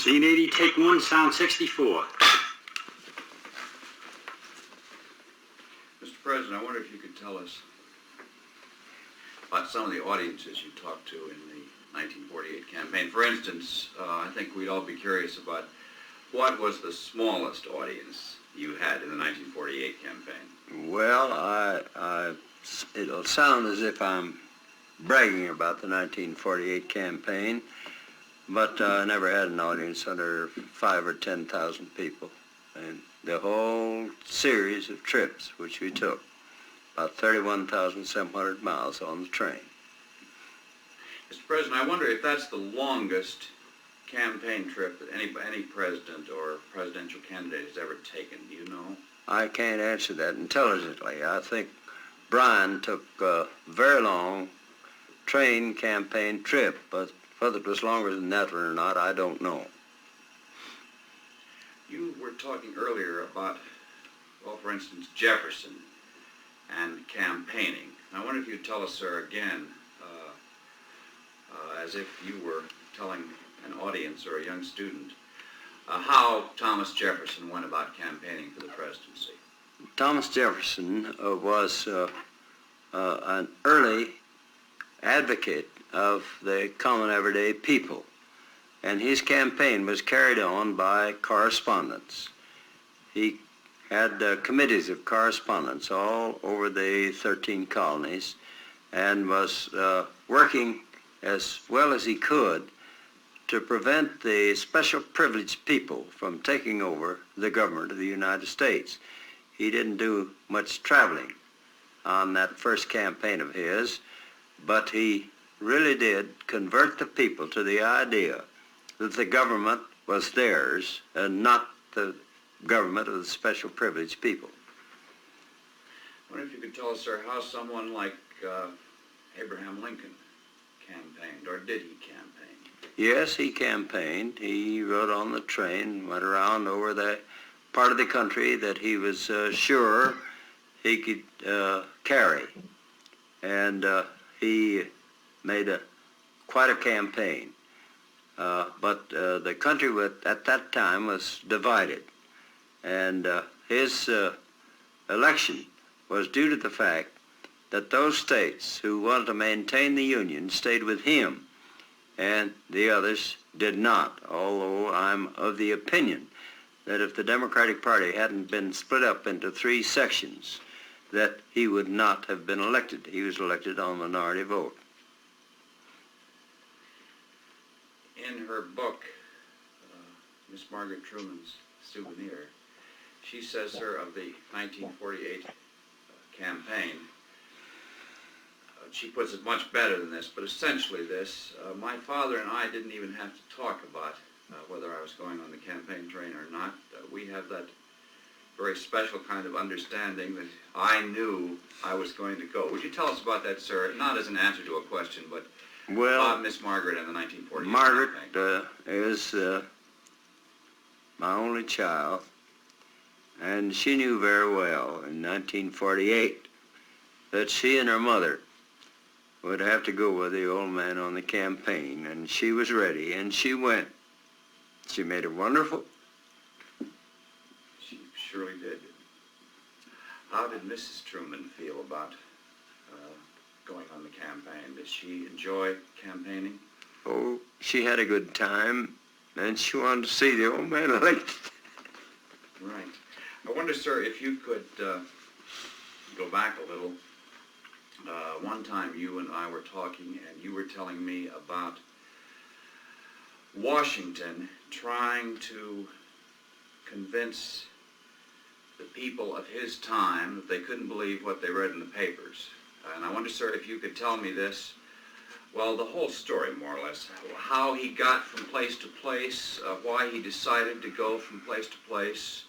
Scene 80, take 1, sound 64. Mr. President, I wonder if you could tell us about some of the audiences you talked to in the 1948 campaign. For instance, I think we'd all be curious about what was the smallest audience you had in the 1948 campaign? Well, it'll sound as if I'm bragging about the 1948 campaign, but I never had an audience under 5,000 or 10,000 people. And the whole series of trips which we took, about 31,700 miles on the train. Mr. President, I wonder if that's the longest campaign trip that any president or presidential candidate has ever taken. Do you know? I can't answer that intelligently. I think Bryan took a very long train campaign trip, but whether it was longer than that or not, I don't know. You were talking earlier about, well, for instance, Jefferson and campaigning. I wonder if you'd tell us, sir, again, as if you were telling an audience or a young student, how Thomas Jefferson went about campaigning for the presidency. Thomas Jefferson was an early advocate of the common everyday people, and his campaign was carried on by correspondence. He had committees of correspondence all over the 13 colonies and was working as well as he could to prevent the special privileged people from taking over the government of the United States. He didn't do much traveling on that first campaign of his, but he really did convert the people to the idea that the government was theirs and not the government of the special privileged people. I wonder if you could tell us, sir, how someone like Abraham Lincoln campaigned, or did he campaign? Yes, he campaigned. He rode on the train, went around over the part of the country that he was sure he could carry. And he made quite a campaign. But the country at that time was divided. And his election was due to the fact that those states who wanted to maintain the Union stayed with him, and the others did not, although I'm of the opinion that if the Democratic Party hadn't been split up into 3 sections, that he would not have been elected. He was elected on minority vote. In her book, Miss Margaret Truman's Souvenir, she says, sir, of the 1948 campaign, she puts it much better than this, but essentially this, my father and I didn't even have to talk about whether I was going on the campaign train or not. We have that very special kind of understanding that I knew I was going to go. Would you tell us about that, sir? Not as an answer to a question, but about Miss Margaret and the 1948 Margaret campaign. is my only child, and she knew very well in 1948 that she and her mother would have to go with the old man on the campaign, and she was ready, and she went. She made it wonderful. She surely did. How did Mrs. Truman feel about going on the campaign? Did she enjoy campaigning? Oh, she had a good time, and she wanted to see the old man elected. Right. I wonder, sir, if you could go back a little. One time you and I were talking, and you were telling me about Washington trying to convince the people of his time that they couldn't believe what they read in the papers. And I wonder, sir, if you could tell me this, well, the whole story, more or less, how he got from place to place, why he decided to go from place to place,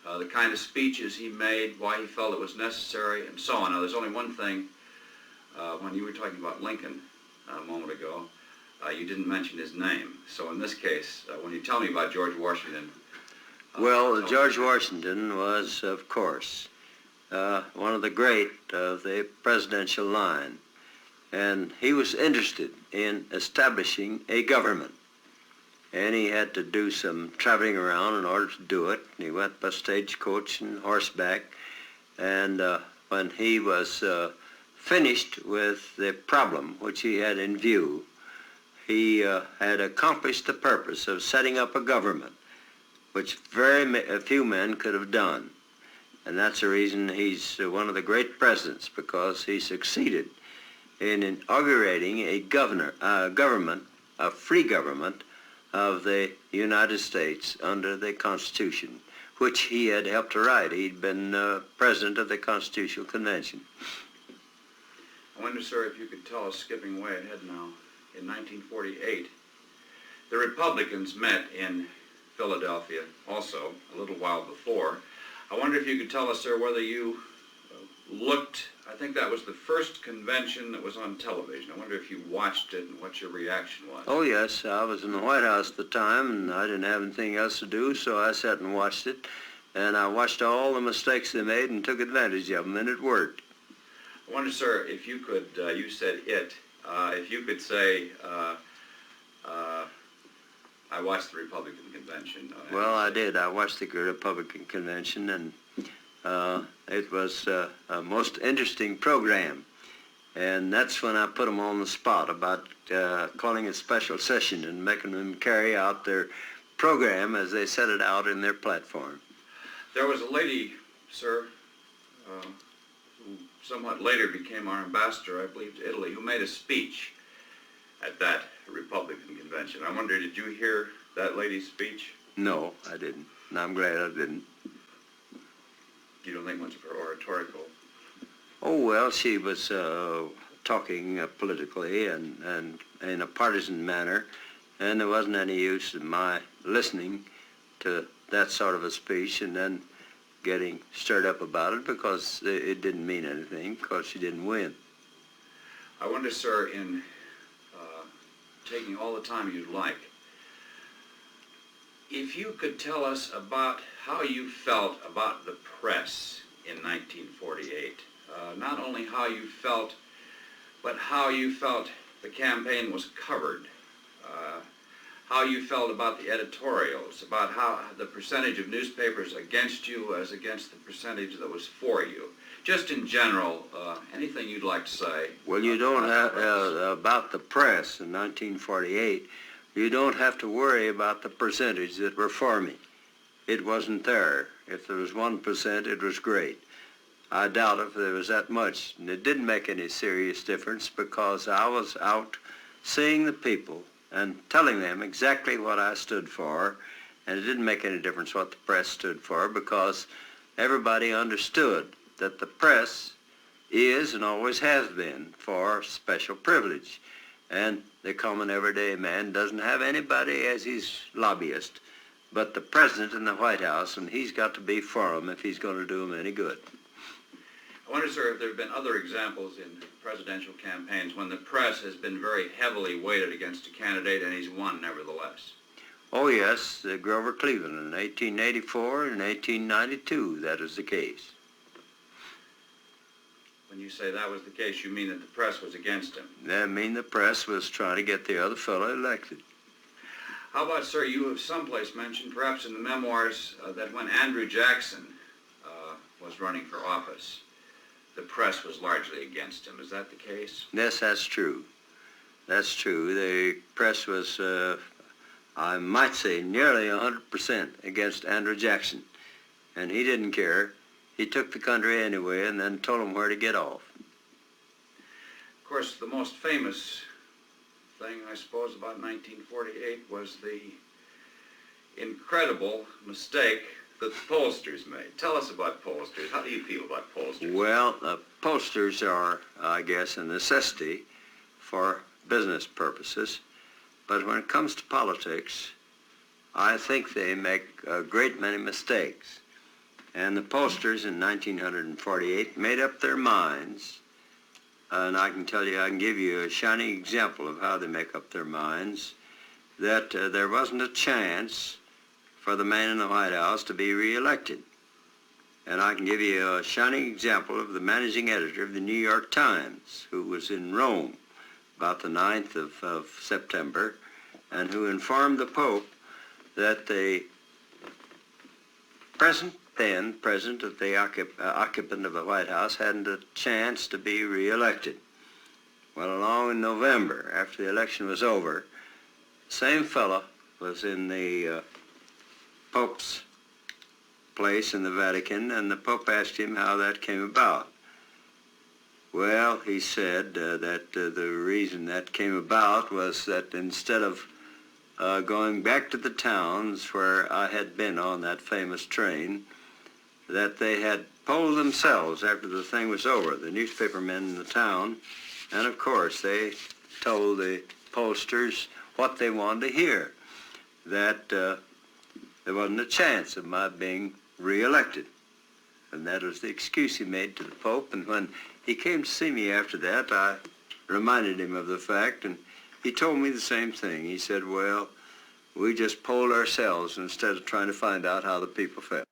the kind of speeches he made, why he felt it was necessary, and so on. Now, there's only one thing. When you were talking about Lincoln a moment ago, you didn't mention his name. So in this case, when you tell me about George Washington... Well, George Washington was, of course, one of the great of the presidential line. And he was interested in establishing a government. and he had to do some traveling around in order to do it. He went by stagecoach and horseback, and when he was finished with the problem which he had in view, he had accomplished the purpose of setting up a government, which very few men could have done. And that's the reason he's one of the great presidents, because he succeeded in inaugurating a government, a free government of the United States under the Constitution, which he had helped to write. He'd been president of the Constitutional Convention. I wonder, sir, if you could tell us, skipping way ahead now, in 1948, the Republicans met in Philadelphia also a little while before. I wonder if you could tell us, sir, whether you looked, I think that was the first convention that was on television. I wonder if you watched it and what your reaction was. Oh, yes. I was in the White House at the time, and I didn't have anything else to do, so I sat and watched it. And I watched all the mistakes they made and took advantage of them, and it worked. I wonder, sir, if you could, you said it, if you could say, I watched the Republican convention. Well, I did. I watched the Republican convention, and it was a most interesting program. And that's when I put them on the spot about calling a special session and making them carry out their program as they set it out in their platform. There was a lady, sir, who somewhat later became our ambassador, I believe, to Italy, who made a speech at that Republican convention. I wonder, did you hear that lady's speech? No, I didn't. And I'm glad I didn't. You don't think much of her oratorical? Oh, well, she was talking politically and in a partisan manner, and there wasn't any use in my listening to that sort of a speech and then getting stirred up about it, because it didn't mean anything, because she didn't win. I wonder, sir, in taking all the time you'd like, if you could tell us about how you felt about the press in 1948. Not only how you felt, but how you felt the campaign was covered. How you felt about the editorials, about how the percentage of newspapers against you as against the percentage that was for you. Just in general, anything you'd like to say. Well, you don't have, about the press in 1948, you don't have to worry about the percentage that were for me. It wasn't there. If there was 1%, it was great. I doubt if there was that much. And it didn't make any serious difference, because I was out seeing the people and telling them exactly what I stood for, and it didn't make any difference what the press stood for, because everybody understood that the press is and always has been for special privilege. And the common everyday man doesn't have anybody as his lobbyist but the president in the White House, and he's got to be for him if he's going to do him any good. I wonder, sir, if there have been other examples in presidential campaigns when the press has been very heavily weighted against a candidate and he's won nevertheless. Oh, yes, Grover Cleveland in 1884 and 1892, that is the case. When you say that was the case, you mean that the press was against him? I mean the press was trying to get the other fellow elected. How about, sir, you have someplace mentioned, perhaps in the memoirs, that when Andrew Jackson was running for office, the press was largely against him. Is that the case? Yes, that's true. That's true. The press was, I might say, nearly 100% against Andrew Jackson. And he didn't care. He took the country anyway and then told them where to get off. Of course, the most famous thing, I suppose, about 1948 was the incredible mistake that the pollsters made. Tell us about pollsters. How do you feel about pollsters? Well, pollsters are, I guess, a necessity for business purposes. But when it comes to politics, I think they make a great many mistakes. And the pollsters in 1948 made up their minds, and I can tell you, I can give you a shining example of how they make up their minds, that there wasn't a chance for the man in the White House to be reelected. And I can give you a shining example of the managing editor of the New York Times, who was in Rome about the 9th of September, and who informed the Pope that the president of the occupant of the White House hadn't a chance to be reelected. Well, along in November, after the election was over, the same fellow was in the Pope's place in the Vatican, and the Pope asked him how that came about. Well, he said that the reason that came about was that instead of going back to the towns where I had been on that famous train, that they had polled themselves after the thing was over, the newspaper men in the town, and of course they told the pollsters what they wanted to hear, that there wasn't a chance of my being reelected. And that was the excuse he made to the Pope, and when he came to see me after that, I reminded him of the fact, and he told me the same thing. He said, well, we just polled ourselves instead of trying to find out how the people felt.